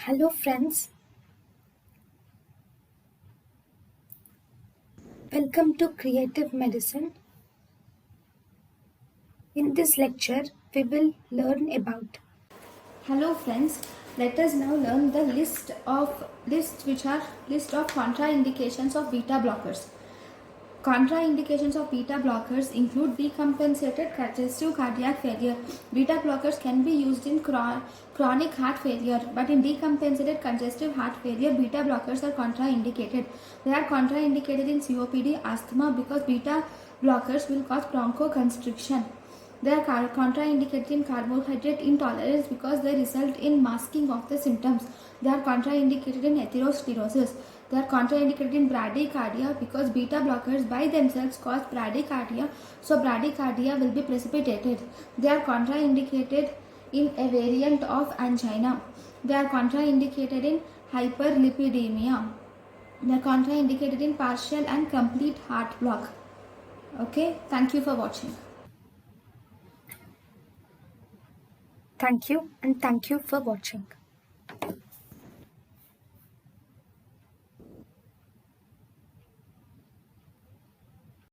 Hello friends, welcome to Creative Medicine. In this lecture, we will learn about. Hello friends, let us now learn the list of contraindications of beta blockers. Contraindications of beta blockers include decompensated congestive cardiac failure. Beta blockers can be used in chronic heart failure, but in decompensated congestive heart failure, beta blockers are contraindicated. They are contraindicated in COPD, asthma because beta blockers will cause bronchoconstriction. They are contraindicated in carbohydrate intolerance because they result in masking of the symptoms. They are contraindicated in atherosclerosis. They are contraindicated in bradycardia because beta blockers by themselves cause bradycardia, so bradycardia will be precipitated. They are contraindicated in a variant of angina. They are contraindicated in hyperlipidemia. They are contraindicated in partial and complete heart block. Okay, thank you for watching. Thank you and thank you for watching.